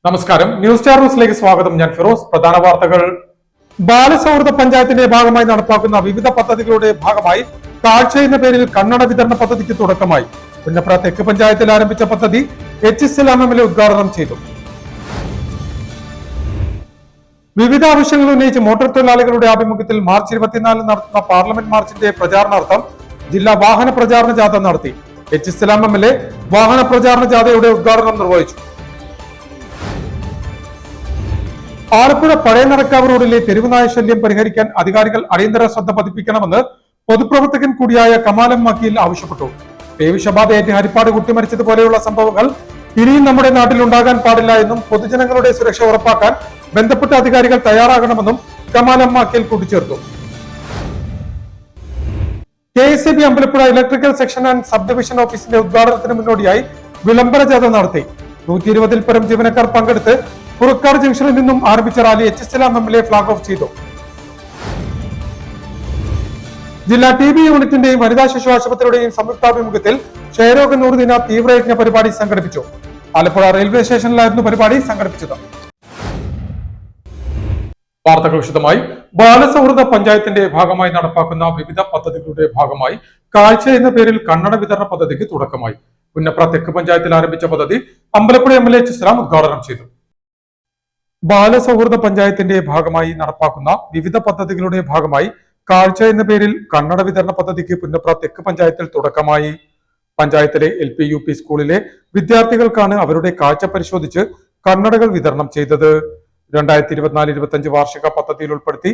നമസ്കാരം, news star ന്യൂസിലേക്ക് സ്വാഗതം. ഞാൻ ഫിറോസ്. പ്രധാന വാർത്തകൾ. ബാലസൗഹൃദ പഞ്ചായത്തിന്റെ ഭാഗമായി നടപ്പാക്കുന്ന വിവിധ പദ്ധതികളുടെ ഭാഗമായി കാഴ്ച എന്ന പേരിൽ കണ്ണട വിതരണ പദ്ധതിക്ക് തുടക്കമായി. പുന്നപ്ര തെക്ക് പഞ്ചായത്തിൽ ആരംഭിച്ച പദ്ധതി HSLMML ഉദ്ഘാടനം ചെയ്തു. വിവിധ ആവശ്യങ്ങൾ ഉന്നയിച്ച് മോട്ടോർ തൊഴിലാളികളുടെ ആഭിമുഖ്യത്തിൽ മാർച്ച് 24 നടത്തുന്ന പാർലമെന്റ് മാർച്ചിന്റെ പ്രചാരണാർത്ഥം ജില്ലാ വാഹന പ്രചാരണ ജാഥ നടത്തി. HSLMML വാഹന പ്രചാരണ ജാഥയുടെ ഉദ്ഘാടനം നിർവഹിച്ചു. ആലപ്പുഴ പഴയ നടക്കാവ് റോഡിലെ തെരുവുനായ ശല്യം പരിഹരിക്കാൻ അധികാരികൾ അടിയന്തര ശ്രദ്ധ പതിപ്പിക്കണമെന്ന് പൊതുപ്രവർത്തകൻ കൂടിയായ കമാലം വക്കീൽ ആവശ്യപ്പെട്ടു. പേവിഷബാധയേറ്റ് ഹരിപ്പാട് കുട്ടി മരിച്ചതുപോലെയുള്ള സംഭവങ്ങൾ ഇനിയും നമ്മുടെ നാട്ടിൽ ഉണ്ടാകാൻ പാടില്ല എന്നും പൊതുജനങ്ങളുടെ സുരക്ഷ ഉറപ്പാക്കാൻ ബന്ധപ്പെട്ട അധികാരികൾ തയ്യാറാകണമെന്നും കമാലം വക്കീൽ കൂട്ടിച്ചേർത്തു. KSEB Ambalappuzha electrical section and sub division ഓഫീസിന്റെ ഉദ്ഘാടനത്തിന് മുന്നോടിയായി വിളംബര ജാഥ നടത്തി. 120-ൽ പരം ജീവനക്കാർ പങ്കെടുത്ത് പുറക്കാട് ജംഗ്ഷനിൽ നിന്നും ആരംഭിച്ച റാലി HSLMML ഫ്ളാഗ് ഓഫ് ചെയ്തു. ജില്ലാ TB യൂണിറ്റിന്റെയും വനിതാ ശിശു ആശുപത്രിയുടെയും സംയുക്താഭിമുഖ്യത്തിൽ ക്ഷയരോഗ 100 ദിന തീവ്രയജ്ഞ പരിപാടി സംഘടിപ്പിച്ചു. ആലപ്പുഴ റെയിൽവേ സ്റ്റേഷനിലായിരുന്നു പരിപാടി സംഘടിപ്പിച്ചത്. വാർത്തകൾ വിശദമായി. ബാലസൗഹൃദ പഞ്ചായത്തിന്റെ ഭാഗമായി നടപ്പാക്കുന്ന വിവിധ പദ്ധതികളുടെ ഭാഗമായി കാഴ്ച എന്ന പേരിൽ കണ്ണട വിതരണ പദ്ധതിക്ക് തുടക്കമായി. പുന്നപ്ര തെക്ക് പഞ്ചായത്തിൽ ആരംഭിച്ച പദ്ധതി അമ്പലപ്പുഴ MLA HSLAM ഉദ്ഘാടനം ചെയ്തു. ബാലസൗഹൃദ പഞ്ചായത്തിന്റെ ഭാഗമായി നടപ്പാക്കുന്ന വിവിധ പദ്ധതികളുടെ ഭാഗമായി കാഴ്ച എന്ന പേരിൽ കണ്ണട വിതരണ പദ്ധതിക്ക് പുന്നപ്ര തെക്ക് പഞ്ചായത്തിൽ തുടക്കമായി. പഞ്ചായത്തിലെ LP UP സ്കൂളിലെ വിദ്യാർത്ഥികൾക്കാണ് അവരുടെ കാഴ്ച പരിശോധിച്ച് കണ്ണടകൾ വിതരണം ചെയ്തത്. 2024-25 വാർഷിക പദ്ധതിയിൽ ഉൾപ്പെടുത്തി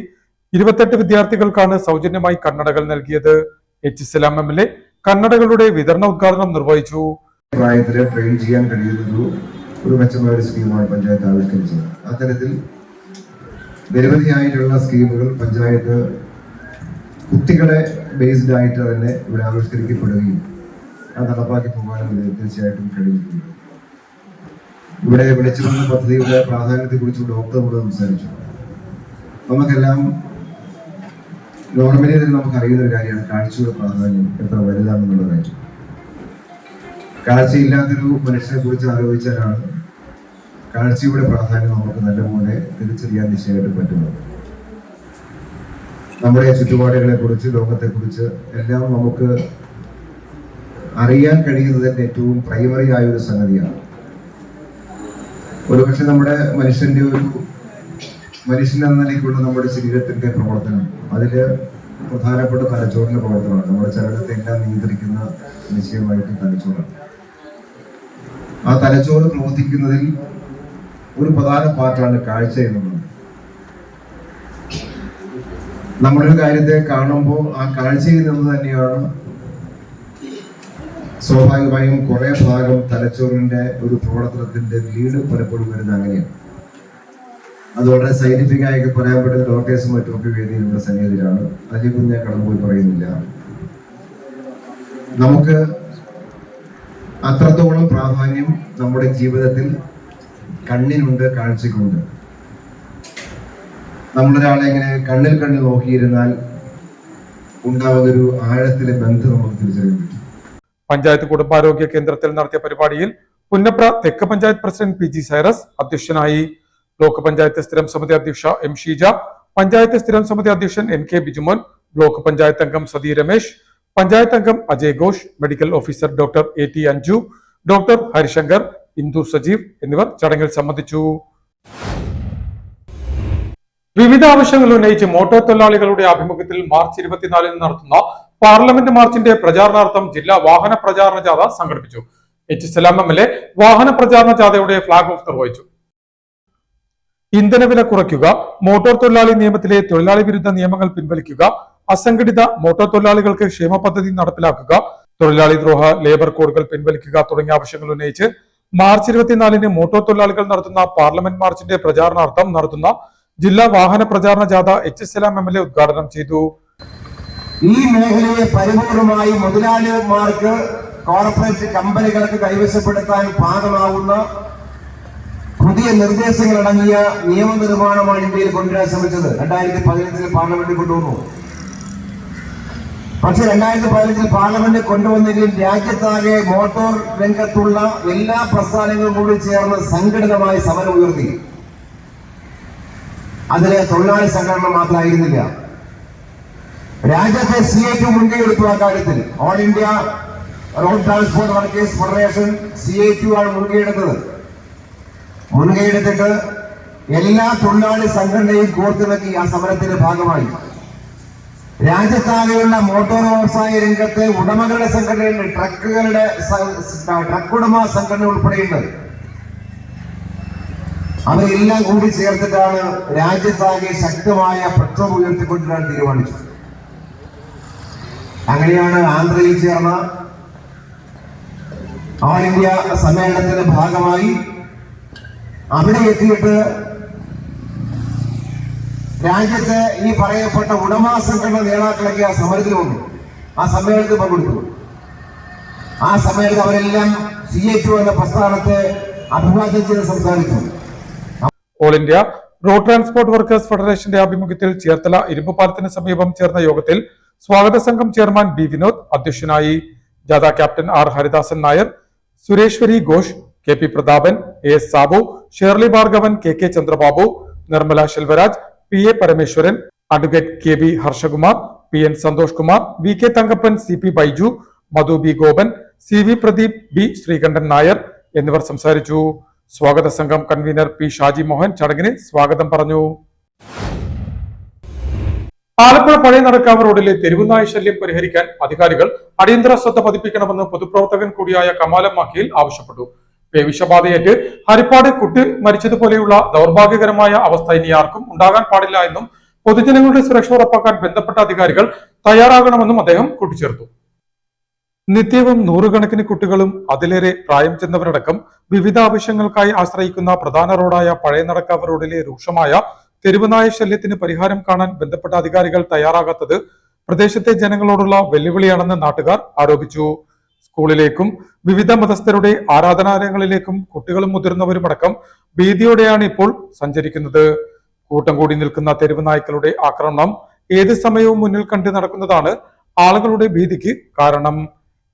28 വിദ്യാർത്ഥികൾക്കാണ് സൗജന്യമായി കണ്ണടകൾ നൽകിയത്. HSLMML കണ്ണടകളുടെ വിതരണ ഉദ്ഘാടനം നിർവഹിച്ചു. പ്രായത്തിലെ ട്രെയിൻ ചെയ്യാൻ കഴിയുന്ന ഒരു മെച്ചമായ ഒരു സ്കീമാണ് പഞ്ചായത്ത് ആവിഷ്കരിച്ചത്. അത്തരത്തിൽ നിരവധിയായിട്ടുള്ള സ്കീമുകൾ പഞ്ചായത്ത് കുട്ടികളെ ബേസ്ഡ് ആയിട്ട് തന്നെ ഇവിടെ ആവിഷ്കരിക്കപ്പെടുകയും അത് നടപ്പാക്കി പോകാനും തീർച്ചയായിട്ടും കഴിഞ്ഞിട്ടുണ്ട്. ഇവിടെ വിളിച്ചു വന്ന പദ്ധതിയുടെ പ്രാധാന്യത്തെക്കുറിച്ച് ഡോക്ടറോട് സംസാരിച്ചു. നമുക്കെല്ലാം നോർമലി തന്നെ നമുക്ക് അറിയുന്ന ഒരു കാര്യമാണ് കാഴ്ചയുടെ പ്രാധാന്യം എത്ര വലുതാണെന്നുള്ള കാര്യം. കാഴ്ചയില്ലാത്തൊരു മനുഷ്യനെ കുറിച്ച് ആലോചിച്ചാലാണ് കാഴ്ചയുടെ പ്രാധാന്യം നമുക്ക് നല്ലപോലെ തിരിച്ചറിയാൻ നിശ്ചയമായിട്ട് പറ്റുന്നത്. നമ്മുടെ ചുറ്റുപാടുകളെ കുറിച്ച് ലോകത്തെക്കുറിച്ച് എല്ലാം നമുക്ക് അറിയാൻ കഴിയുന്നതിന്റെ ഏറ്റവും പ്രൈമറി ആയ ഒരു സംഗതിയാണ്. ഒരുപക്ഷെ നമ്മുടെ മനുഷ്യൻ എന്ന നിലയ്ക്കുള്ള നമ്മുടെ ശരീരത്തിന്റെ പ്രവർത്തനം അതില് പ്രധാനപ്പെട്ട തലച്ചോറിന്റെ പ്രവർത്തനമാണ്. നമ്മുടെ ചലനത്തെ എല്ലാം നിയന്ത്രിക്കുന്ന നിശ്ചയമായിട്ട് തലച്ചോറാണ്. ആ തലച്ചോറ് പ്രവർത്തിക്കുന്നതിൽ ഒരു പ്രധാന പാർട്ടാണ് കാഴ്ച എന്നുള്ളത്. നമ്മളൊരു കാര്യത്തെ കാണുമ്പോൾ ആ കാഴ്ചയിൽ നിന്ന് തന്നെയാണ് സ്വാഭാവികമായും കുറെ ഭാഗം തലച്ചോറിന്റെ ഒരു പ്രവർത്തനത്തിന്റെ ലീഡ് പലപ്പോഴും വരുന്നത് അങ്ങനെയാണ്. അത് വളരെ സയന്റിഫിക് ആയി പറയാൻ പറ്റുന്ന ഡോക്ടേഴ്സും മറ്റുമൊക്കെ വേദിയിലുള്ള സന്നിധിയിലാണ്. അതിലേക്ക് ഞാൻ കടന്നുപോയി പറയുന്നില്ല. നമുക്ക് അത്രത്തോളം പ്രാധാന്യം നമ്മുടെ ജീവിതത്തിൽ കണ്ണിനുണ്ട്, കാഴ്ചക്കുണ്ട്. നമ്മളൊരാളെ ഇങ്ങനെ കണ്ണിൽ നോക്കിയിരുന്നാൽ ഉണ്ടാവുന്നൊരു ആഴത്തിലെ ബന്ധം നമുക്ക് തിരിച്ചറിയാൻ പറ്റും. പഞ്ചായത്ത് കുടുംബാരോഗ്യ കേന്ദ്രത്തിൽ നടത്തിയ പരിപാടിയിൽ പുന്നപ്ര തെക്ക് പഞ്ചായത്ത് പ്രസിഡന്റ് PG സൈറസ് അധ്യക്ഷനായി. ബ്ലോക്ക് പഞ്ചായത്ത് സ്ഥിരം സമിതി അധ്യക്ഷ M ഷീജ, പഞ്ചായത്ത് സ്ഥിരം സമിതി അധ്യക്ഷൻ NK ബിജുമോൻ, ബ്ലോക്ക് പഞ്ചായത്ത് അംഗം സതി രമേശ്, പഞ്ചായത്ത് അംഗം Ajay Ghosh, medical officer doctor AT Anju, doctor Harishankar, Indu Sajeev എന്നിവർ ചടങ്ങിൽ സംബന്ധിച്ചു. വിവിധ ആവശ്യങ്ങൾ ഉന്നയിച്ച് മോട്ടോർ തൊഴിലാളികളുടെ ആഭിമുഖ്യത്തിൽ മാർച്ച് 24 നടത്തുന്ന പാർലമെന്റ് മാർച്ചിന്റെ പ്രചാരണാർത്ഥം ജില്ലാ വാഹന പ്രചാരണ ജാഥ സംഘടിപ്പിച്ചു. HSLMML വാഹന പ്രചാരണ ജാഥയുടെ ഫ്ളാഗ് ഓഫ് നിർവഹിച്ചു. ഇന്ധനവില കുറയ്ക്കുക, മോട്ടോർ തൊഴിലാളി നിയമത്തിലെ തൊഴിലാളി വിരുദ്ധ നിയമങ്ങൾ പിൻവലിക്കുക, അസംഘടിത മോട്ടോർ തൊഴിലാളികൾക്ക് ക്ഷേമ പദ്ധതി നടപ്പിലാക്കുക, തൊഴിലാളി ദ്രോഹ ലേബർ കോഡുകൾ പിൻവലിക്കുക തുടങ്ങിയ ആവശ്യങ്ങൾ ഉന്നയിച്ച് മാർച്ച് 24 മോട്ടോർ തൊഴിലാളികൾ നടത്തുന്ന പാർലമെന്റ് മാർച്ചിന്റെ പ്രചാരണാർത്ഥം നടത്തുന്ന ജില്ലാ വാഹന പ്രചാരണ ജാഥ HSLMML ഉദ്ഘാടനം ചെയ്തു. ഈ മേഖലയെ പരിപൂർണമായി മുതലാളിമാർക്ക്, കോർപ്പറേറ്റ് കമ്പനികൾക്ക് കൈവശപ്പെടുത്താൻ പാകമാവുന്ന പുതിയ നിർദ്ദേശങ്ങളടങ്ങിയ നിയമനിർമ്മാണമാണ് ഇന്ത്യയിൽ കൊണ്ടുവരാൻ ശ്രമിച്ചത്. 2015 പാർലമെന്റിൽ കൊണ്ടുവന്നു. പക്ഷെ 2015 പാർലമെന്റ് കൊണ്ടുവന്നെങ്കിലും രാജ്യത്താകെ മോട്ടോർ രംഗത്തുള്ള എല്ലാ പ്രസ്ഥാനങ്ങളും കൂടി ചേർന്ന് സംഘടിതമായി സമരം ഉയർത്തി. അതിലെ തൊഴിലാളി സംഘടന മാത്രമായിരുന്നില്ല. രാജ്യത്തെ CIT മുൻകൈയെടുത്തു. ആ കാര്യത്തിൽ all India road transport workers federation CIT ആണ് മുൻകൈയെടുത്തിട്ട് എല്ലാ തൊഴിലാളി സംഘടനയും കോർത്തിണക്കി ആ സമരത്തിന്റെ ഭാഗമായി. രാജ്യത്താകെയുള്ള മോട്ടോർ വ്യവസായ രംഗത്തെ ഉടമകളുടെ സംഘടനയുണ്ട്, ട്രക്ക് ഉടമ സംഘടന ഉൾപ്പെടെയുണ്ട്. അവരെല്ലാം കൂടി ചേർത്തിട്ടാണ് രാജ്യത്താകെ ശക്തമായ പ്രക്ഷോഭം ഉയർത്തിക്കൊണ്ടുവരാൻ തീരുമാനിച്ചത്. അങ്ങനെയാണ് ആന്ധ്രയിൽ ചേർന്ന ഓൾ ഇന്ത്യ സമ്മേളനത്തിന്റെ ഭാഗമായി അവിടെ എത്തിയിട്ട് രാജ്യത്തെ ഈ പറയപ്പെട്ട ഉടമ സംഘടന നേതാക്കളൊക്കെ ആ സമരത്തിൽ വന്നു. ആ സമ്മേളനത്തിൽ പങ്കെടുത്തു. ആ സമ്മേളനത്തിൽ അവരെല്ലാം CIT എന്ന പ്രസ്ഥാനത്തെ അഭിവാദ്യം ചെയ്ത് സംസാരിച്ചു. All India road transport workers ഫെഡറേഷന്റെ ആഭിമുഖ്യത്തിൽ ചേർത്തല ഇരുമ്പുപാലത്തിന് സമീപം ചേർന്ന യോഗത്തിൽ സ്വാഗത സംഘം ചെയർമാൻ B വിനോദ് അധ്യക്ഷനായി. ജാഥ captain R Haridasan Nair, Sureshwari Ghosh, KP Prathapan, AS Sabu, Shirley Bhargavan, KK Chandrababu, Nirmala Selvaraj, PA Parameswaran, advocate KB Harshakumar, PN Santhosh Kumar, VK Thankappan, CP Baiju, Madhu B Gopan, CV Pradeep, B Sreekantan Nair എന്നിവർ സംസാരിച്ചു. സ്വാഗത സംഘം കൺവീനർ P ഷാജി മോഹൻ ചടങ്ങിന് സ്വാഗതം പറഞ്ഞു. ആലപ്പുഴ പഴയ നടക്കാവ് റോഡിലെ തെരുവുനായ ശല്യം പരിഹരിക്കാൻ അധികാരികൾ അടിയന്തര ശ്രദ്ധ പതിപ്പിക്കണമെന്ന് പൊതുപ്രവർത്തകൻ കൂടിയായ കമാലം മാക്കിയിൽ ആവശ്യപ്പെട്ടു. പേവിഷബാധയേറ്റ് ഹരിപ്പാട് കുട്ടി മരിച്ചതുപോലെയുള്ള ദൗർഭാഗ്യകരമായ അവസ്ഥ ഇനി ആർക്കും ഉണ്ടാകാൻ പാടില്ല എന്നും പൊതുജനങ്ങളുടെ സുരക്ഷ ഉറപ്പാക്കാൻ ബന്ധപ്പെട്ട അധികാരികൾ തയ്യാറാകണമെന്നും അദ്ദേഹം കൂട്ടിച്ചേർത്തു. നിത്യവും നൂറുകണക്കിന് കുട്ടികളും അതിലേറെ പ്രായം ചെന്നവരടക്കം വിവിധ ആവശ്യങ്ങൾക്കായി ആശ്രയിക്കുന്ന പ്രധാന റോഡായ പഴയ നടക്കാവ് റോഡിലെ രൂക്ഷമായ തെരുവുനായ ശല്യത്തിന് പരിഹാരം കാണാൻ ബന്ധപ്പെട്ട അധികാരികൾ തയ്യാറാകാത്തത് പ്രദേശത്തെ ജനങ്ങളോടുള്ള വെല്ലുവിളിയാണെന്ന് നാട്ടുകാർ ആരോപിച്ചു. സ്കൂളിലേക്കും വിവിധ മതസ്ഥരുടെ ആരാധനാലയങ്ങളിലേക്കും കുട്ടികളും മുതിർന്നവരുമടക്കം ഭീതിയോടെയാണ് ഇപ്പോൾ സഞ്ചരിക്കുന്നത്. കൂട്ടം കൂടി നിൽക്കുന്ന തെരുവ് നായ്ക്കളുടെ ആക്രമണം ഏത് സമയവും മുന്നിൽ കണ്ട് നടക്കുന്നതാണ് ആളുകളുടെ ഭീതിക്ക് കാരണം.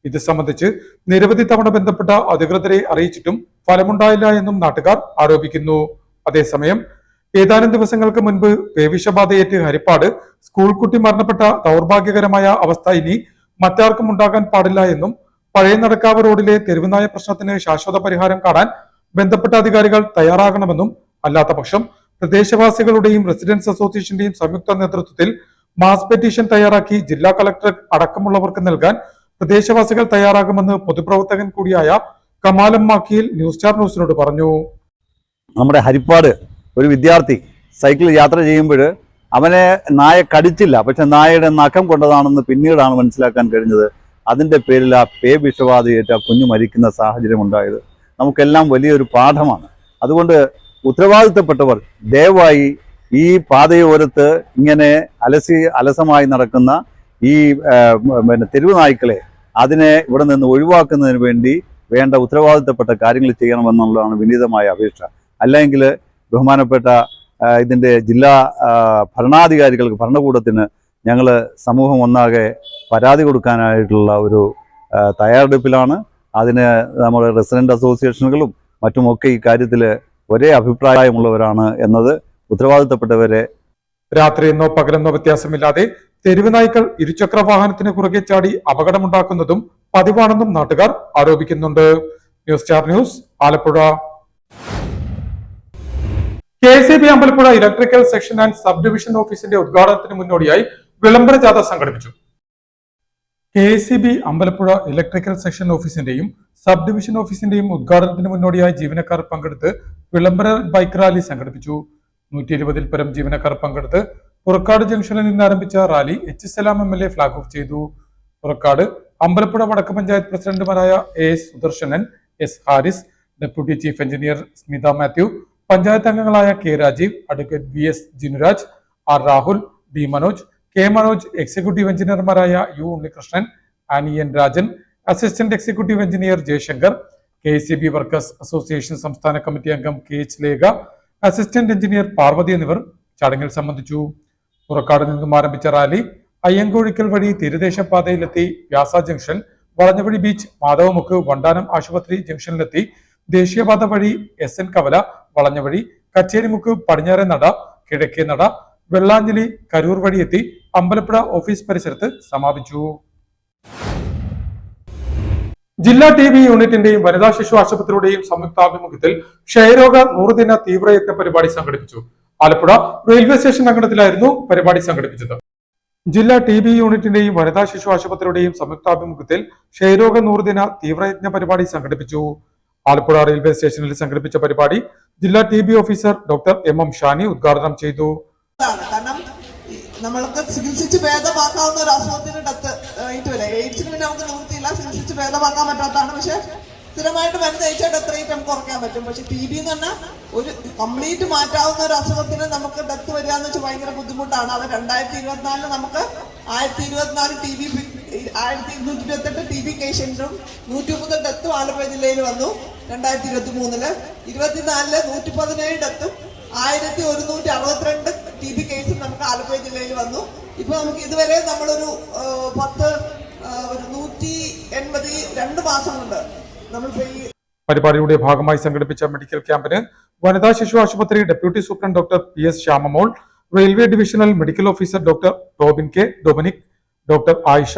ഇത് സംബന്ധിച്ച് നിരവധി തവണ ബന്ധപ്പെട്ട അധികൃതരെ അറിയിച്ചിട്ടും ഫലമുണ്ടായില്ല എന്നും നാട്ടുകാർ ആരോപിക്കുന്നു. അതേസമയം ഏതാനും ദിവസങ്ങൾക്ക് മുൻപ് പേവിഷബാധയേറ്റ് ഹരിപ്പാട് സ്കൂൾ കുട്ടി മരണപ്പെട്ട ദൗർഭാഗ്യകരമായ അവസ്ഥ ഇനി മറ്റാർക്കും ഉണ്ടാകാൻ പാടില്ല എന്നും പഴയ നടക്കാവ് റോഡിലെ തെരുവുനായ പ്രശ്നത്തിന് ശാശ്വത പരിഹാരം കാണാൻ ബന്ധപ്പെട്ട അധികാരികൾ തയ്യാറാകണമെന്നും അല്ലാത്ത പക്ഷം പ്രദേശവാസികളുടെയും റെസിഡൻസ് അസോസിയേഷന്റെയും സംയുക്ത നേതൃത്വത്തിൽ മാസ് പെറ്റീഷൻ തയ്യാറാക്കി ജില്ലാ കളക്ടർ അടക്കമുള്ളവർക്ക് നൽകാൻ പ്രദേശവാസികൾ തയ്യാറാകുമെന്ന് പൊതുപ്രവർത്തകൻ കൂടിയായ കമാലം മാക്കിയിൽ ന്യൂസ് സ്റ്റാർ ന്യൂസിനോട് പറഞ്ഞു. നമ്മുടെ ഹരിപ്പാട് ഒരു വിദ്യാർത്ഥി സൈക്കിൾ യാത്ര ചെയ്യുമ്പോൾ അവനെ നായ കടിച്ചില്ല, പക്ഷെ നായയുടെ നഖം കൊണ്ടതാണെന്ന് പിന്നീടാണ് മനസ്സിലാക്കാൻ കഴിഞ്ഞത്. അതിൻ്റെ പേരിൽ ആ വിഷബാധയേറ്റ് ആ കുഞ്ഞു മരിക്കുന്ന സാഹചര്യം ഉണ്ടായത് നമുക്കെല്ലാം വലിയൊരു പാഠമാണ്. അതുകൊണ്ട് ഉത്തരവാദിത്തപ്പെട്ടവർ ദയവായി ഈ പാതയോരത്ത് ഇങ്ങനെ അലസമായി നടക്കുന്ന ഈ തെരുവ് നായ്ക്കളെ അതിനെ ഇവിടെ നിന്ന് ഒഴിവാക്കുന്നതിന് വേണ്ടി വേണ്ട ഉത്തരവാദിത്തപ്പെട്ട കാര്യങ്ങൾ ചെയ്യണമെന്നുള്ളതാണ് വിനീതമായ അപേക്ഷ. അല്ലെങ്കിൽ ബഹുമാനപ്പെട്ട ഇതിൻ്റെ ജില്ലാ ഭരണാധികാരികൾക്ക്, ഭരണകൂടത്തിന് ഞങ്ങൾ സമൂഹം ഒന്നാകെ പരാതി കൊടുക്കാനായിട്ടുള്ള ഒരു തയ്യാറെടുപ്പിലാണ്. അതിന് നമ്മുടെ റെസിഡന്റ് അസോസിയേഷനുകളും മറ്റുമൊക്കെ ഈ കാര്യത്തിൽ ഒരേ അഭിപ്രായമുള്ളവരാണ് എന്നത് ഉത്തരവാദിത്തപ്പെട്ടവരെ. രാത്രിയെന്നോ പകലെന്നോ വ്യത്യാസമില്ലാതെ തെരുവ് നായ്ക്കൾ ഇരുചക്ര വാഹനത്തിന് കുറുകെ ചാടി അപകടമുണ്ടാക്കുന്നതും പതിവാണെന്നും നാട്ടുകാർ ആരോപിക്കുന്നുണ്ട്. News star news, Alappuzha. KSEB Ambalappuzha electrical section and sub division ഓഫീസിന്റെ ഉദ്ഘാടനത്തിന് മുന്നോടിയായി വിളംബര ജാഥ സംഘടിപ്പിച്ചു. KSEB അമ്പലപ്പുഴ ഇലക്ട്രിക്കൽ സെക്ഷൻ ഓഫീസിന്റെയും സബ് ഡിവിഷൻ ഓഫീസിന്റെയും ഉദ്ഘാടനത്തിന് മുന്നോടിയായി ജീവനക്കാർ പങ്കെടുത്ത് വിളംബര ബൈക്ക് റാലി സംഘടിപ്പിച്ചു. 120-ൽ പരം ജീവനക്കാർ പങ്കെടുത്ത് പുറക്കാട് ജംഗ്ഷനിൽ നിന്ന് ആരംഭിച്ച rally H Salam MLA flag off ചെയ്തു. പുറക്കാട് അമ്പലപ്പുഴ വടക്ക് പഞ്ചായത്ത് പ്രസിഡന്റുമാരായ AS Sudarshanan, S Haris, deputy chief engineer Smitha Mathew, panchayat അംഗങ്ങളായ K Rajeev, advocate VS Jinuraj, R Rahul, D Manoj, K Manoj, executive എഞ്ചിനീയർമാരായ U Unnikrishnan, Annie N Rajan, assistant executive engineer Jayashankar, KSEB workers association സംസ്ഥാന കമ്മിറ്റി അംഗം KH Lekha, assistant engineer Parvathy എന്നിവർ ചടങ്ങിൽ സംബന്ധിച്ചു. പുറക്കാട് നിന്നും ആരംഭിച്ച റാലി അയ്യങ്കോഴിക്കൽ വഴി തീരദേശപാതയിലെത്തി വ്യാസ ജംഗ്ഷൻ, വളഞ്ഞവഴി ബീച്ച്, മാധവമുക്ക്, വണ്ടാനം ആശുപത്രി ജംഗ്ഷനിലെത്തി ദേശീയപാത വഴി SN കവല, വളഞ്ഞവഴി, കച്ചേരിമുക്ക്, പടിഞ്ഞാറെ നട, കിഴക്കേ നട, വെള്ളാഞ്ചലി, കരൂർ വഴിയെത്തി അമ്പലപ്പുഴ ഓഫീസ് പരിസരത്ത് സമാപിച്ചു. ജില്ലാ TB യൂണിറ്റിന്റെയും വനിതാ ശിശു ആശുപത്രിയുടെയും സംയുക്താഭിമുഖ്യത്തിൽ ക്ഷയരോഗ 100 ദിന തീവ്രയജ്ഞ പരിപാടി സംഘടിപ്പിച്ചു. ആലപ്പുഴ റെയിൽവേ സ്റ്റേഷൻ അങ്കണത്തിലായിരുന്നു പരിപാടി സംഘടിപ്പിച്ചത്. ജില്ലാ TB യൂണിറ്റിന്റെയും വനിതാ ശിശു ആശുപത്രിയുടെയും സംയുക്താഭിമുഖ്യത്തിൽ ക്ഷയരോഗ 100 ദിന തീവ്രയജ്ഞ പരിപാടി സംഘടിപ്പിച്ചു. ആലപ്പുഴ റെയിൽവേ സ്റ്റേഷനിൽ സംഘടിപ്പിച്ച പരിപാടി ജില്ലാ TB officer doctor MM Shani ഉദ്ഘാടനം ചെയ്തു. കാരണം നമ്മൾക്ക് ചികിത്സിച്ച് ഭേദമാക്കാവുന്ന ഒരു അസുഖത്തിന് ഡെത്ത് റേറ്റ് വരെ, എയ്ഡ്സിന് പിന്നെ നമുക്ക് നിവൃത്തിയില്ല, ചികിത്സിച്ച് ഭേദമാക്കാൻ പറ്റാത്തതാണ്. പക്ഷെ സ്ഥിരമായിട്ട് മരുന്ന് കഴിച്ചാൽ ഡെത്ത് റേറ്റ് നമുക്ക് കുറയ്ക്കാൻ പറ്റും. പക്ഷെ TB എന്ന് പറഞ്ഞാൽ ഒരു കംപ്ലീറ്റ് മാറ്റാവുന്ന ഒരു അസുഖത്തിന് നമുക്ക് ഡെത്ത് വരിക എന്ന് വെച്ചാൽ ഭയങ്കര ബുദ്ധിമുട്ടാണ്. അത് 2024 നമുക്ക് 1024 TB 1228 TB പേഷ്യന്റും 130 ഡെത്തും ആലപ്പുഴ ജില്ലയിൽ വന്നു. 2023 24 117 ഡെത്തും 1162 TB കേസും നമുക്ക് ആലപ്പുഴ ജില്ലയിൽ വന്നു. ഇപ്പൊ നമുക്ക് ഇതുവരെ നമ്മളൊരു 180 2 മാസം കൊണ്ട് നമ്മളിപ്പോ ഈ പരിപാടിയുടെ ഭാഗമായി സംഘടിപ്പിച്ച മെഡിക്കൽ ക്യാമ്പിന് വനിതാ ശിശു ആശുപത്രി deputy superintendent doctor PS Shyamamol, railway divisional medical officer doctor Tobin K Dominic, doctor Ayisha,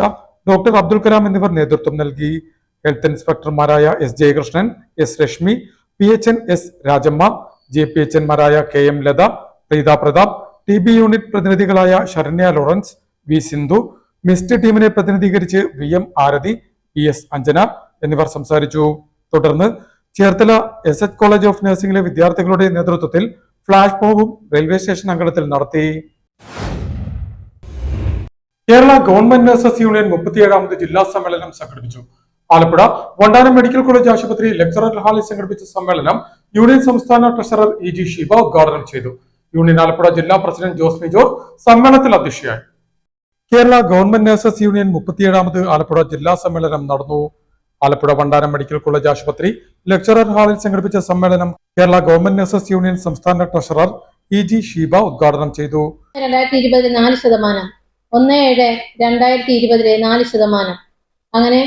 doctor Abdul Kalam എന്നിവർ നേതൃത്വം നൽകി. ഹെൽത്ത് ഇൻസ്പെക്ടർമാരായ S Jayakrishnan, S Reshmi, PHN S Rajamma, JPHNമാരായ KM Latha, Preetha Prathap, TB unit പ്രതിനിധികളായ ശരണ്യ ലോറൻസ്, V സിന്ധു, മിസ്റ്റ് ടീമിനെ പ്രതിനിധീകരിച്ച് VM ആരതി, ES അഞ്ജന എന്നിവർ സംസാരിച്ചു. തുടർന്ന് ചേർത്തല SH കോളേജ് ഓഫ് നഴ്സിംഗിലെ വിദ്യാർത്ഥികളുടെ നേതൃത്വത്തിൽ ഫ്ലാഷ് മോബും റെയിൽവേ സ്റ്റേഷൻ അങ്കണത്തിൽ നടത്തി. കേരള ഗവൺമെന്റ് നഴ്സസ് യൂണിയൻ 37ാമത് ജില്ലാ സമ്മേളനം സംഘടിപ്പിച്ചു. ആലപ്പുഴ വണ്ടാനം മെഡിക്കൽ കോളേജ് ആശുപത്രി ലെക്ചറർ ഹാളിൽ സംഘടിപ്പിച്ച സമ്മേളനം യൂണിയൻ സംസ്ഥാന ട്രഷറർ EG ഷീബ ഉദ്ഘാടനം ചെയ്തു. യൂണിയൻ ആലപ്പുഴ ജില്ലാ പ്രസിഡന്റ് ജോസ്മി ജോർജ് സമ്മേളനത്തിൽ അധ്യക്ഷയായി. കേരള ഗവൺമെന്റ് നഴ്സസ് യൂണിയൻ 37ാമത് ആലപ്പുഴ ജില്ലാ സമ്മേളനം നടന്നു. ആലപ്പുഴ വണ്ടാനം മെഡിക്കൽ കോളേജ് ആശുപത്രി ലെക്ചറർ ഹാളിൽ സംഘടിപ്പിച്ച സമ്മേളനം കേരള ഗവൺമെന്റ് നഴ്സസ് യൂണിയൻ സംസ്ഥാന ട്രഷറർ EG ഷീബ ഉദ്ഘാടനം ചെയ്തു. 2020 4%, 1/7/2020 4%. അങ്ങനെ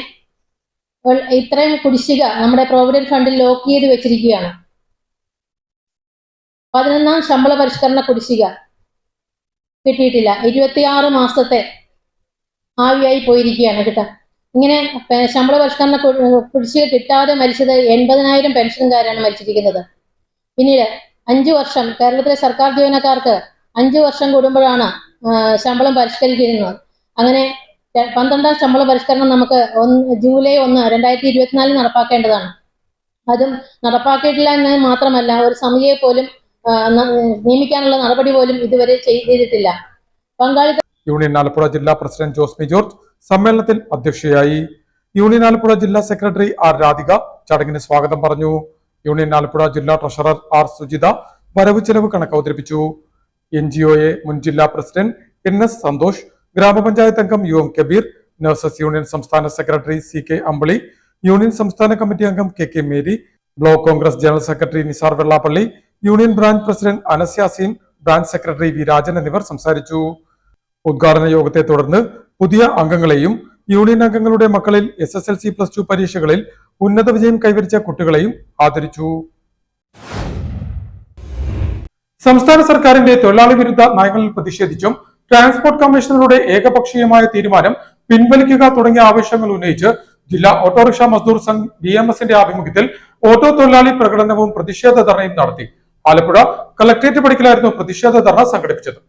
ഇത്രയും കുടിശ്ശിക നമ്മുടെ പ്രോവിഡന്റ് ഫണ്ടിൽ ലോക്ക് ചെയ്ത് വെച്ചിരിക്കുകയാണ്. 11ാം ശമ്പള പരിഷ്കരണ കുടിശ്ശിക കിട്ടിയിട്ടില്ല. 26 മാസത്തെ ആവിയായി പോയിരിക്കുകയാണ് കിട്ടാൻ. ഇങ്ങനെ ശമ്പള പരിഷ്കരണ കുടിശ്ശിക കിട്ടാതെ മരിച്ചത് 80,000 പെൻഷൻകാരാണ് മരിച്ചിരിക്കുന്നത്. പിന്നീട് 5 വർഷം കേരളത്തിലെ സർക്കാർ ജീവനക്കാർക്ക് 5 വർഷം കൂടുമ്പോഴാണ് ശമ്പളം പരിഷ്കരിക്കുന്നത്. അങ്ങനെ 12ാം ശമ്പള പരിഷ്കരണം നമുക്ക് ജൂലൈ 1, 2024 നടപ്പാക്കേണ്ടതാണ്. അതും നടപ്പാക്കിയിട്ടില്ല എന്ന് മാത്രമല്ല, ഒരു സമിതിയെ പോലും നിയമിക്കാനുള്ള നടപടി പോലും ഇതുവരെ ചെയ്തിട്ടില്ല. പങ്കാളിത്ത യൂണിയൻ ആലപ്പുഴ ജില്ലാ പ്രസിഡന്റ് ജോസ്മി ജോർജ് സമ്മേളനത്തിൽ അധ്യക്ഷയായി. യൂണിയൻ ആലപ്പുഴ ജില്ലാ സെക്രട്ടറി R രാധിക ചടങ്ങിന് സ്വാഗതം പറഞ്ഞു. യൂണിയൻ ആലപ്പുഴ ജില്ലാ ട്രഷറർ R സുജിത വരവ് ചെലവ് കണക്ക് അവതരിപ്പിച്ചു. NGOA മുൻ ജില്ലാ പ്രസിഡന്റ് NS സന്തോഷ്, ഗ്രാമപഞ്ചായത്ത് അംഗം UM കബീർ, നഴ്സസ് യൂണിയൻ സംസ്ഥാന സെക്രട്ടറി CK അമ്പിളി, യൂണിയൻ സംസ്ഥാന കമ്മിറ്റി അംഗം KK Mary, block Congress general secretary Nisar Vellappally, union branch president Anas Yaseen, branch secretary V Rajan എന്നിവർ സംസാരിച്ചു. ഉദ്ഘാടന യോഗത്തെ തുടർന്ന് പുതിയ അംഗങ്ങളെയും യൂണിയൻ അംഗങ്ങളുടെ മക്കളിൽ SSLC+2 പരീക്ഷകളിൽ ഉന്നത വിജയം കൈവരിച്ച കുട്ടികളെയും ആദരിച്ചു. സംസ്ഥാന സർക്കാരിന്റെ തൊഴിലാളി വിരുദ്ധ നയങ്ങളിൽ പ്രതിഷേധിച്ചും ട്രാൻസ്പോർട്ട് കമ്മീഷണറുടെ ഏകപക്ഷീയമായ തീരുമാനം പിൻവലിക്കുക തുടങ്ങിയ ആവശ്യങ്ങൾ ഉന്നയിച്ച് ജില്ലാ ഓട്ടോറിക്ഷ മസ്ദൂർ സംഘ് BMSന്റെ ആഭിമുഖ്യത്തിൽ ഓട്ടോ തൊഴിലാളി പ്രകടനവും പ്രതിഷേധ ധർണയും നടത്തി. ആലപ്പുഴ കളക്ടറേറ്റ് പടിക്കലായിരുന്നു പ്രതിഷേധ ധർണ സംഘടിപ്പിച്ചത്.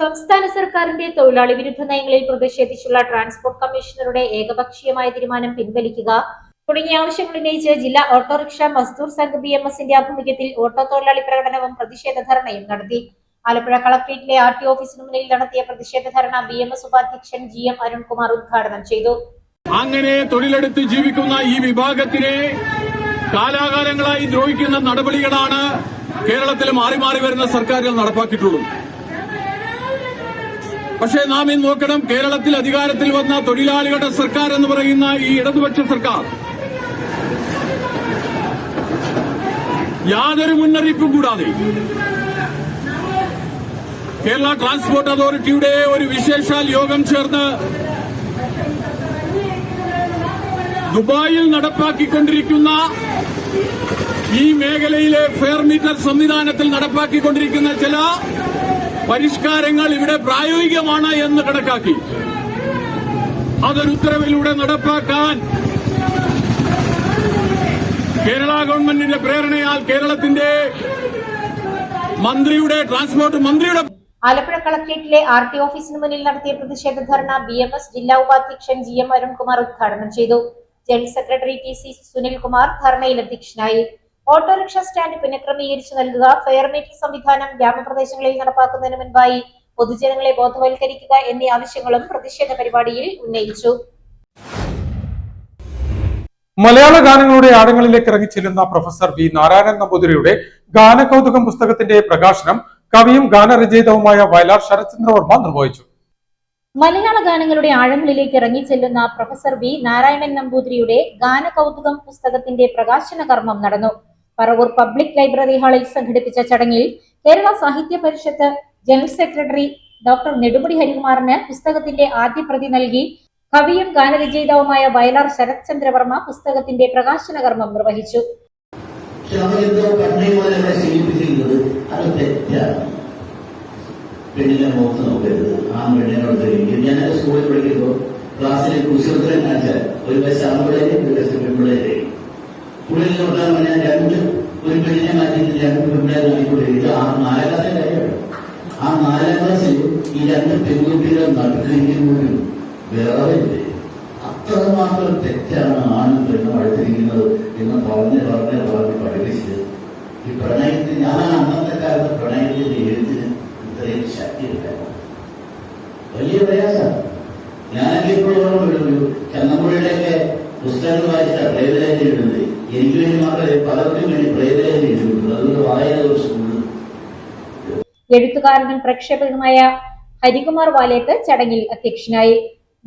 സംസ്ഥാന സർക്കാരിന്റെ തൊഴിലാളി വിരുദ്ധ നയങ്ങളിൽ പ്രതിഷേധിച്ചുള്ള ട്രാൻസ്പോർട്ട് കമ്മീഷണറുടെ ഏകപക്ഷീയമായ തീരുമാനം പിൻവലിക്കുക തുടങ്ങിയ ആവശ്യങ്ങൾ ഉന്നയിച്ച് ജില്ലാ ഓട്ടോറിക്ഷ മസ്ദൂർ സംഘ് BMSന്റെ ആഭിമുഖ്യത്തിൽ ഓട്ടോ തൊഴിലാളി പ്രകടനവും പ്രതിഷേധ ധർണയും നടത്തി. ആലപ്പുഴ കളക്ടറേറ്റിലെ RT ഓഫീസിന് മുന്നിൽ നടത്തിയ പ്രതിഷേധ ധർണ BMS ഉപാധ്യക്ഷൻ GM അരുൺകുമാർ ഉദ്ഘാടനം ചെയ്തു. അങ്ങനെ തൊഴിലെടുത്ത് ജീവിക്കുന്ന ഈ വിഭാഗത്തിനെ കാലാകാലങ്ങളായി ദ്രോഹിക്കുന്ന നടപടികളാണ് കേരളത്തിൽ മാറി മാറി വരുന്ന സർക്കാരുകൾ നടപ്പാക്കിയിട്ടുള്ളത്. പക്ഷേ നാം ഇന്ന് നോക്കണം, കേരളത്തിൽ അധികാരത്തിൽ വന്ന തൊഴിലാളികളുടെ സർക്കാർ എന്ന് പറയുന്ന ഈ ഇടതുപക്ഷ സർക്കാർ യാതൊരു മുന്നറിയിപ്പും കൂടാതെ കേരള ട്രാൻസ്പോർട്ട് അതോറിറ്റിയുടെ ഒരു വിശേഷാൽ യോഗം ചേർന്ന് ദുബായിൽ നടപ്പാക്കിക്കൊണ്ടിരിക്കുന്ന ഈ മേഖലയിലെ ഫെയർ മീറ്റർ സംവിധാനത്തിൽ നടപ്പാക്കിക്കൊണ്ടിരിക്കുന്ന ചില പരിഷ്കാരങ്ങൾ ഇവിടെ പ്രായോഗികമാണ് എന്ന് കണക്കാക്കി അതൊരു ഉത്തരവിലൂടെ നടപ്പാക്കാൻ കേരള ഗവൺമെന്റിന്റെ പ്രേരണയാൽ കേരളത്തിന്റെ ട്രാൻസ്പോർട്ട് മന്ത്രിയുടെ ആലപ്പുഴ കളക്ടറേറ്റിലെ RT ഓഫീസിന് മുന്നിൽ നടത്തിയ പ്രതിഷേധ ധർണ BMS ജില്ലാ ഉപാധ്യക്ഷൻ GM അരുൺകുമാർ ഉദ്ഘാടനം ചെയ്തു. ജനറൽ സെക്രട്ടറി TC സുനിൽകുമാർ ധർണയിൽ അധ്യക്ഷനായി. ഓട്ടോറിക്ഷ സ്റ്റാൻഡ് പുനഃക്രമീകരിച്ചു നൽകുക, ഫെയർ മീറ്റർ സംവിധാനം ഗ്രാമപ്രദേശങ്ങളിൽ നടപ്പാക്കുന്നതിന് മുൻപായി പൊതുജനങ്ങളെ ബോധവൽക്കരിക്കുക എന്നീ ആവശ്യങ്ങളും പ്രതിഷേധ പരിപാടിയിൽ ഉന്നയിച്ചു. മലയാള ഗാനങ്ങളുടെ ആഴങ്ങളിലേക്ക് ഇറങ്ങിച്ചെല്ലുന്ന പ്രൊഫസർ വി നാരായണൻ നമ്പൂതിരിയുടെ ഗാനകൗതുകം പുസ്തകത്തിന്റെ പ്രകാശനം കവിയും ഗാനരചയിതാവുമായ വയലാർ ശരത്ചന്ദ്രവർമ്മ നിർവഹിച്ചു. മലയാള ഗാനങ്ങളുടെ ആഴങ്ങളിലേക്ക് ഇറങ്ങിച്ചെല്ലുന്ന പ്രൊഫസർ വി നാരായണൻ നമ്പൂതിരിയുടെ ഗാനകൗതുകം പുസ്തകത്തിന്റെ പ്രകാശന കർമ്മം നടന്നു. പറവൂർ പബ്ലിക് ലൈബ്രറി ഹാളിൽ സംഘടിപ്പിച്ച ചടങ്ങിൽ കേരള സാഹിത്യ പരിഷത്ത് ജനറൽ സെക്രട്ടറി ഡോക്ടർ നെടുമുടി ഹരികുമാറിന് പുസ്തകത്തിന്റെ ആദ്യ പ്രതി നൽകി കവിയും ഗാനരചയിതാവുമായ വയലാർ ശരത്ചന്ദ്രവർമ്മ പുസ്തകത്തിന്റെ പ്രകാശന കർമ്മം നിർവഹിച്ചു. പെണ്ണിനെ മുഖത്ത് നോക്കരുത്, ആ പെണ്ണിനോട് കഴിക്കും. ഞാൻ സ്കൂളിൽ പഠിക്കുമ്പോൾ ക്ലാസ്സിലെ കുശലത്തിനെ കാണിച്ചാൽ ഒരു വയസ്സ് ആൺപിള്ളേരെയും ഒരു വയസ്സ് പെൺപിള്ളേരെയും സ്കൂളിൽ നോക്കാൻ പറഞ്ഞാൽ ഒരു പെണ്ണിനെ മാറ്റിയിട്ട് 2 പെൺപിള്ളേരെ നോക്കിക്കൊണ്ടിരിക്കും. ഇത് 4ാം ക്ലാസ്സിലെ കാര്യമാണ്. ആ 4ാം ക്ലാസ്സിൽ ഈ 2 പെൺകുട്ടികളെ നടുക്കിരിക്കുമ്പോഴും വേറെ ഇല്ലേ? അത്രമാത്രം തെറ്റാണ് ആണും പെണ്ണും അടുത്തിരിക്കുന്നത് എന്ന് പറഞ്ഞ് പഠിപ്പിച്ചത്. ഈ പ്രണയത്തിന് ഞാൻ അന്നത്തെ കാലത്ത് പ്രണയത്തിന്റെ എഴുത്തിന് ഇത്രയും ശക്തിയുണ്ടായിരുന്നു. വലിയ പ്രയാസമാണ്. ഞാനൊക്കെ ഇപ്പോഴും ചങ്ങമ്പുഴയുടെയൊക്കെ പുസ്തകങ്ങൾ വായിച്ച പ്രേതലേഖനം എഴുതുന്നത് എനിക്ക് വേണ്ടി മാത്രമേ പലർക്കും വേണ്ടി പ്രേതലേഖനം എഴുതിയിട്ടുള്ളൂ. അതുകൊണ്ട് വായന കുറച്ച് കൂടുതൽ. എഴുത്തുകാരനും പ്രക്ഷേപകനുമായ ഹരികുമാർ വാലേത്ത് ചടങ്ങിൽ അധ്യക്ഷനായി.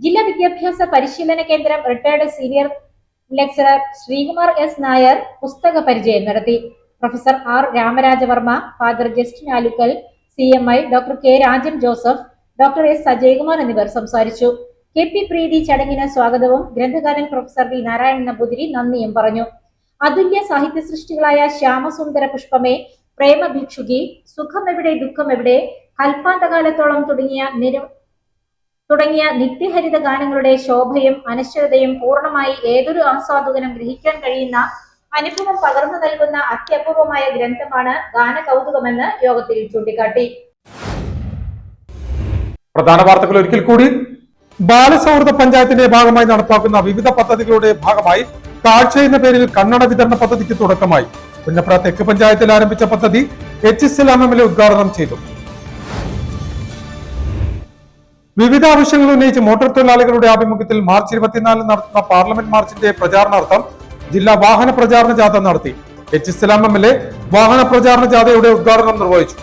ജില്ലാ വിദ്യാഭ്യാസ പരിശീലന കേന്ദ്രം retired senior lecturer Sreekumar S. Nair പുസ്തക പരിചയം നടത്തി. Professor R. Ramarajavarma, father Justin Alukkal, CMI doctor K. Rajan Joseph, doctor S. Ajaykumar എന്നിവർ സംസാരിച്ചു. KP പ്രീതി ചടങ്ങിന് സ്വാഗതവും ഗ്രന്ഥകാരൻ പ്രൊഫസർ വി നാരായണൻ നമ്പൂതിരി നന്ദിയും പറഞ്ഞു. അതുല്യ സാഹിത്യ സൃഷ്ടികളായ ശ്യാമസുന്ദര പുഷ്പമേ, പ്രേമഭിക്ഷുകി, സുഖമെവിടെ ദുഃഖമെവിടെ, കൽപ്പാന്തകാലത്തോളം തുടങ്ങിയ നിത്യഹരിത ഗാനങ്ങളുടെ ശോഭയും അനശ്വരതയും പൂർണ്ണമായി ഏതൊരു ആസ്വാദകനും ഗ്രഹിക്കാൻ കഴിയുന്ന അനുഭവം പകർന്നു നൽകുന്ന അത്യപൂർവമായ ഗ്രന്ഥമാണ് ഗാനകൗതുകമെന്ന് യോഗത്തിൽ ചൂണ്ടിക്കാട്ടി. പ്രധാന വാർത്തകൾ ഒരിക്കൽ കൂടി. ബാലസൗഹൃദ പഞ്ചായത്തിന്റെ ഭാഗമായി നടപ്പാക്കുന്ന വിവിധ പദ്ധതികളുടെ ഭാഗമായി കാഴ്ച എന്ന പേരിൽ കണ്ണട വിതരണ പദ്ധതിക്ക് തുടക്കമായി. പുന്നപ്ര തെക്ക് പഞ്ചായത്തിൽ ആരംഭിച്ച പദ്ധതി HSLMMലെ ഉദ്ഘാടനം ചെയ്തു. വിവിധ ആവശ്യങ്ങൾ ഉന്നയിച്ച് മോട്ടോർ തൊഴിലാളികളുടെ ആഭിമുഖ്യത്തിൽ മാർച്ച് 24 നടത്തുന്ന പാർലമെന്റ് മാർച്ചിന്റെ പ്രചാരണാർത്ഥം ജില്ലാ വാഹന പ്രചാരണ ജാഥ നടത്തി. HSLMMലെ വാഹന പ്രചാരണ ജാഥയുടെ ഉദ്ഘാടനം നിർവഹിച്ചു.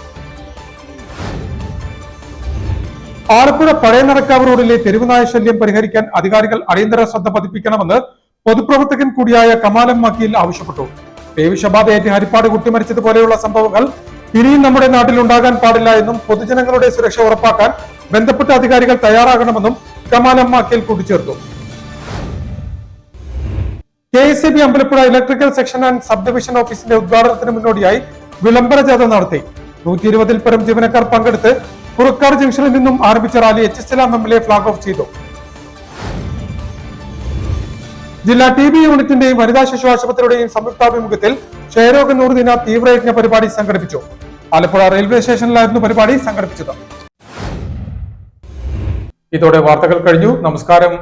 ആലപ്പുഴ പഴയ നടക്കാവ് റോഡിലെ തെരുവുനായ ശല്യം പരിഹരിക്കാൻ അധികാരികൾ അടിയന്തര ശ്രദ്ധ പതിപ്പിക്കണമെന്ന് പൊതുപ്രവർത്തകൻ കൂടിയായ കമാലം വക്കീൽ ആവശ്യപ്പെട്ടു. പേവിഷബാധയേറ്റ് ഹരിപ്പാട് കുട്ടി മരിച്ചതുപോലെയുള്ള സംഭവങ്ങൾ ഇനിയും നമ്മുടെ നാട്ടിൽ ഉണ്ടാകാൻ പാടില്ല എന്നും പൊതുജനങ്ങളുടെ സുരക്ഷ ഉറപ്പാക്കാൻ ബന്ധപ്പെട്ട അധികാരികൾ തയ്യാറാകണമെന്നും കമാലം വക്കീൽ കൂട്ടിച്ചേർത്തു. KSEB Ambalappuzha electrical section and sub division ഓഫീസിന്റെ ഉദ്ഘാടനത്തിന് മുന്നോടിയായി വിളംബര ജാഥ നടത്തി. 120-ൽ പരം ജീവനക്കാർ പങ്കെടുത്ത് പുറക്കാട് ജംഗ്ഷനിൽ നിന്നും ആരംഭിച്ച റാലി HSLMMലെ ഫ്ളാഗ് ഓഫ് ചെയ്തു. ജില്ലാ TB യൂണിറ്റിന്റെയും വനിതാ ശിശു ആശുപത്രിയുടെയും സംയുക്താഭിമുഖ്യത്തിൽ ക്ഷയരോഗ 100 ദിന തീവ്രയജ്ഞ പരിപാടി സംഘടിപ്പിച്ചു. ആലപ്പുഴ റെയിൽവേ സ്റ്റേഷനിലായിരുന്നു പരിപാടി സംഘടിപ്പിച്ചത്. ഇതോടെ വാർത്തകൾ കഴിഞ്ഞു. നമസ്കാരം.